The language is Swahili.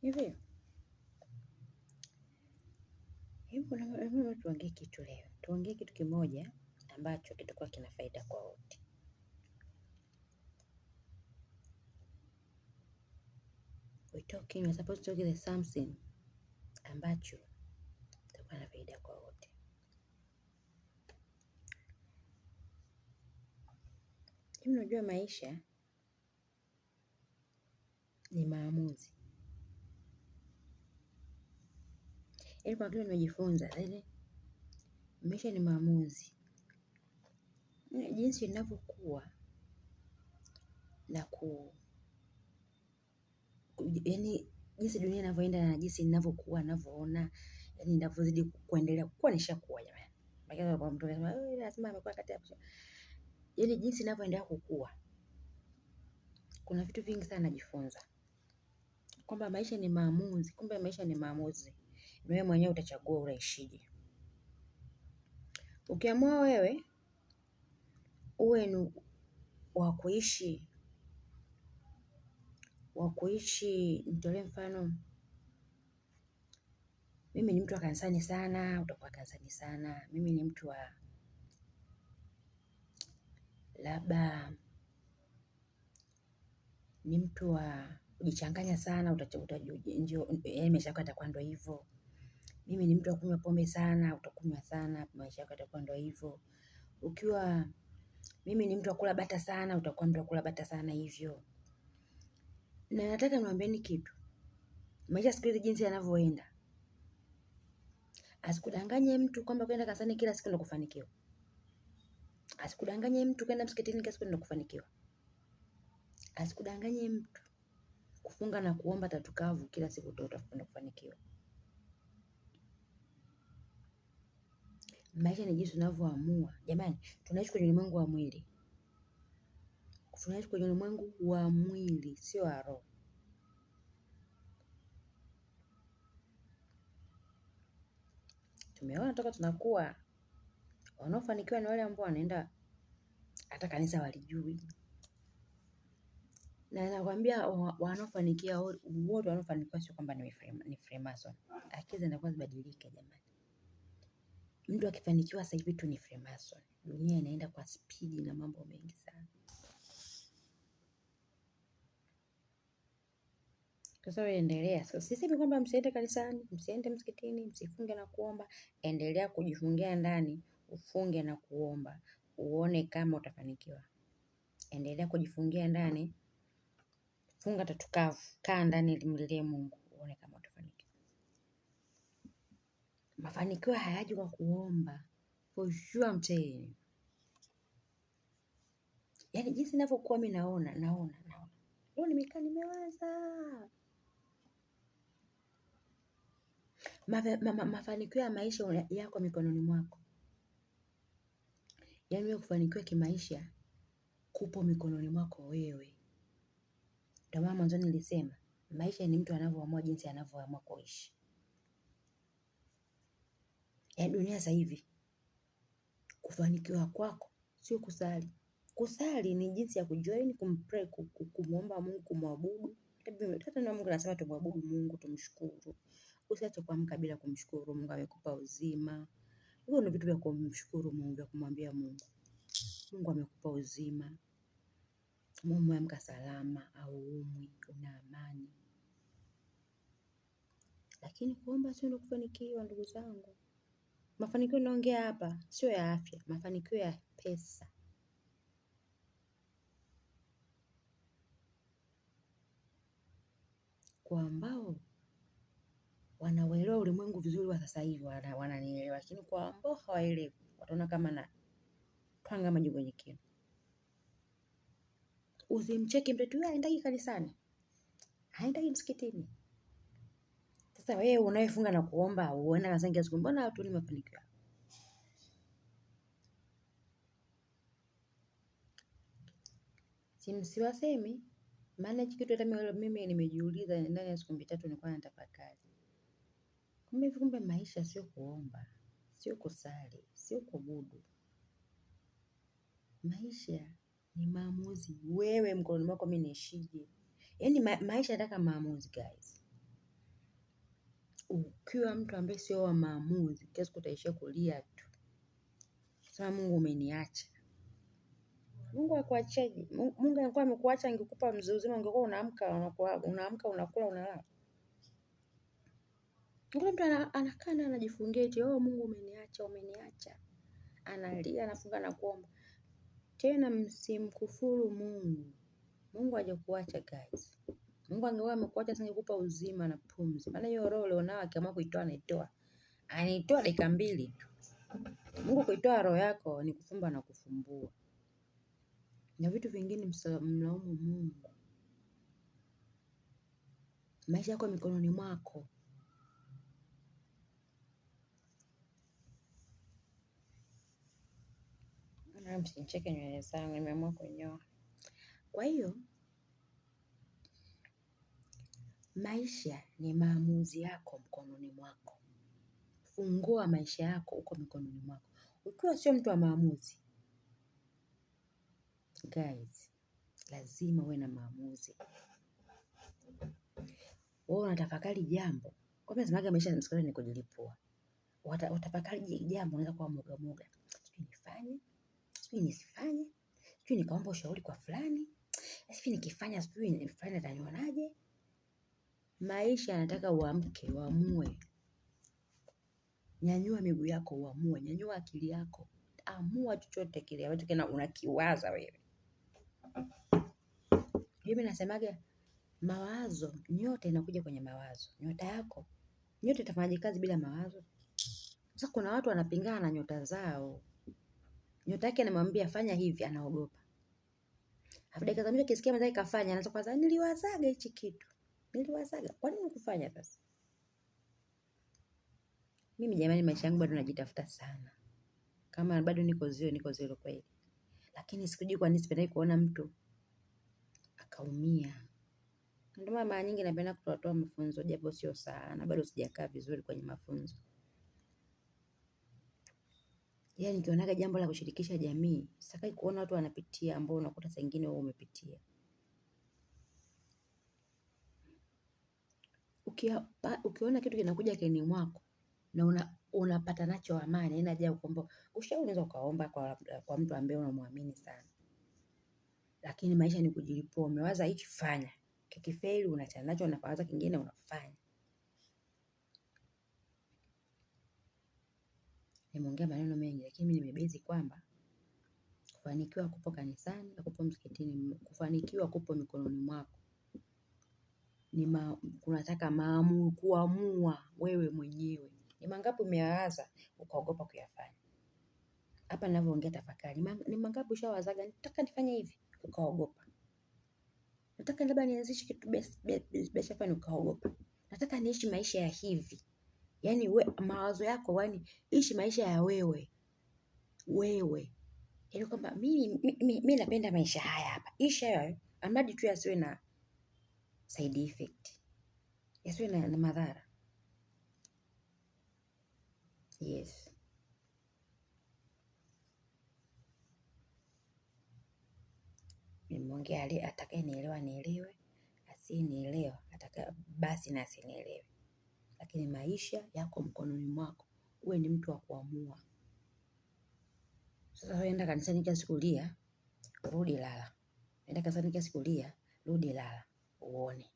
Hivi tuongee kitu leo. Tuongee kitu kimoja ambacho kitakuwa kina faida kwa wote. We're supposed to talk the something ambacho kitakuwa na faida kwa wote. Hivi unajua maisha ni maamuzi. Yaani kwa kile nimejifunza, maisha ni maamuzi. Jinsi ninavyokuwa na yaani jinsi dunia inavyoenda na jinsi ninavyokuwa, ninavyoona, yaani ninavyozidi kuendelea kuwa nishakuwa jamani. Lakini kwa mtu anasema, lazima amekuwa kati ya yaani jinsi ninavyoendelea kukua. Kuna vitu vingi sana najifunza. Kwamba maisha ni maamuzi, kumbe maisha ni maamuzi. Ni wewe mwenyewe utachagua unaishije. Ukiamua wewe uwe ni wa kuishi, nitolee mfano. Mimi ni mtu wa kanisani sana, utakuwa kanisani sana. Mimi ni mtu wa labda, ni mtu wa kujichanganya sana, yaani maisha yako yatakuwa ndio hivyo. Mimi ni mtu wa kunywa pombe sana, utakunywa sana, maisha yako yatakuwa ndio hivyo. Ukiwa mimi ni mtu wa kula bata sana, utakuwa mtu wa kula bata sana hivyo. Na nataka niwaambieni kitu. Maisha siku hizi jinsi yanavyoenda. Asikudanganye mtu kwamba kwenda kanisani kila siku ndio kufanikiwa. Asikudanganye mtu kwenda msikitini kila siku ndio kufanikiwa. Asikudanganye mtu kufunga na kuomba tatu kavu kila siku ndio utakwenda kufanikiwa. Maisha ni jinsi unavyoamua. Jamani, tunaishi kwenye ulimwengu wa mwili. Tunaishi kwenye ulimwengu wa mwili, sio wa roho. Tumeona toka tunakuwa wanaofanikiwa ni wale ambao wanaenda hata kanisa walijui. Na nakwambia wanaofanikiwa wote wanaofanikiwa sio kwamba ni Freemason. Akili zinakuwa zibadilike jamani. Mtu akifanikiwa sasa hivi tu ni Freemason. Dunia inaenda kwa spidi na mambo mengi sana. Sasa wewe endelea. Sisemi kwamba msiende kanisani, msiende msikitini, msifunge na kuomba. Endelea kujifungia ndani, ufunge na kuomba. Uone kama utafanikiwa. Endelea kujifungia ndani, funga tatu kavu, kaa ndani mlilie Mungu, uone kama utafanikiwa. Mafanikio hayaji kwa kuomba. For sure I'm telling you. Yaani jinsi ninavyokuwa mimi naona. Leo nimekaa nimewaza. Mafanikio ya maisha yako mikononi mwako. Yaani wewe kufanikiwa kimaisha kupo mikononi mwako wewe. Ndio maana mwanzo nilisema maisha ni mtu anavyoamua jinsi anavyoamua kuishi. Yaani dunia sasa hivi kufanikiwa kwako sio kusali. Kusali ni jinsi ya kujoin, kumpray, kumuomba Mungu, kumwabudu. Hata na Mungu anasema tumwabudu Mungu, tumshukuru. Usiache kuamka bila kumshukuru Mungu amekupa uzima. Hivyo ndio vitu vya kumshukuru Mungu, vya kumwambia Mungu. Mungu amekupa uzima. Umeamka salama au umwi, una amani. Lakini kuomba sio ndio kufanikiwa ndugu zangu. Mafanikio naongea hapa sio ya afya, mafanikio ya pesa. Kwa ambao wanauelewa ulimwengu vizuri wa sasa hivi wananielewa, lakini kwa ambao hawaelewi wataona kama na panga maji kwenye kinu. Usimcheki mtoto huyu haendagi kanisani, haendagi msikitini. Sasa wewe unayefunga na kuomba uone kanisani kila siku, mbona watu ni mafanikio? Siwasemi, maana hiki kitu hata mimi nimejiuliza ndani ya siku 3 nilikuwa natafakari. Kumbe maisha sio kuomba, sio kusali, sio kuabudu. Maisha ni maamuzi. Wewe mkononi mwako mimi niishije. Yaani maisha yanataka maamuzi guys. Ukiwa mtu ambaye sio wa maamuzi, kesho utaishia kulia tu. Sasa Mungu umeniacha. Mungu hakuachaje? Mungu angekuwa amekuacha angekupa mzee uzima, ungekuwa unaamka unakula unalala. Kuna mtu anakaa na anajifungia eti Mungu umeniacha. Analia, anafunga na kuomba. Tena msimkufuru Mungu. Mungu hajakuacha guys. Mungu angekuwa amekuacha asingekupa uzima na pumzi. Maana hiyo roho ulionao akiamua kuitoa anaitoa. Anaitoa dakika 2 tu. Mungu kuitoa roho yako ni kufumba na kufumbua. Na vitu vingine mlaumu Mungu. Maisha yako mikononi mwako. Na msinicheke nywele zangu, nimeamua kunyoa. Kwa hiyo maisha ni maamuzi yako mkononi mwako. Fungua maisha yako uko mikononi mwako. Ukiwa sio mtu wa maamuzi, guys, lazima uwe na maamuzi. Wewe unatafakari jambo. Kwa nini nasemaga maisha ni kujilipua? Utafakari jambo unaweza kuwa mwoga. Sijui nifanye, sijui nisifanye, sijui nikaomba ushauri kwa fulani, sijui nikifanya sijui nifanye atanionaje. Maisha yanataka uamke, uamue. Nyanyua miguu yako uamue, nyanyua akili yako. Amua chochote kile ambacho unakiwaza wewe. Mimi nasemaga mawazo, nyota inakuja kwenye mawazo. Nyota yako, nyota itafanyaje kazi bila mawazo? Sasa kuna watu wanapingana na nyota zao. Nyota yake anamwambia fanya hivi, anaogopa. Hapo dakika za mwisho kisikia mzee kafanya, anaanza kwanza niliwazaga hichi kitu. Niliwazaga. Kwa nini ukufanya sasa? Mimi jamani maisha yangu bado najitafuta sana. Kama bado niko zero kweli. Lakini sikujui kwa nini sipendi kuona mtu akaumia. Ndio maana mara nyingi napenda kutoa mafunzo japo sio sana, bado sijakaa vizuri kwenye mafunzo. Yaani nikionaga jambo la kushirikisha jamii, sitaki kuona watu wanapitia ambao unakuta saa nyingine wewe umepitia. Ukiona kitu kinakuja akilini mwako na unapata nacho amani, inaja kuomba. Ushauri unaweza ukaomba kwa mtu ambaye unamwamini sana. Lakini maisha ni kujilipua, umewaza hichi fanya. Kikifeli unachana nacho unawaza kingine unafanya. Nimeongea maneno mengi lakini mimi nimebezi kwamba kufanikiwa kupo kanisani, kupo msikitini, kufanikiwa kupo mikononi mwako. Unataka kuamua wewe mwenyewe. Ni mangapi umewaza ukaogopa kuyafanya? Hapa ninavyoongea tafakari. Ni mangapi ushawazaga nataka nifanye hivi ukaogopa? Nataka labda nianzishe kitu biashara ukaogopa. Nataka niishi maisha ya hivi. Yaani mawazo yako yani ishi maisha ya wewe. Yaani kwamba mimi napenda maisha haya hapa. Ishi hayo amradi tu yasiwe na side effect. Yasiwe na madhara. Yes. Nimeongea atakayenielewa nielewe, asiyenielewa basi na asinielewe. Lakini maisha yako mkononi mwako. Uwe ni mtu wa kuamua. Sasa wewe enda kanisani kila siku lia, rudi lala. Enda kanisani kila siku lia, rudi lala. Uone.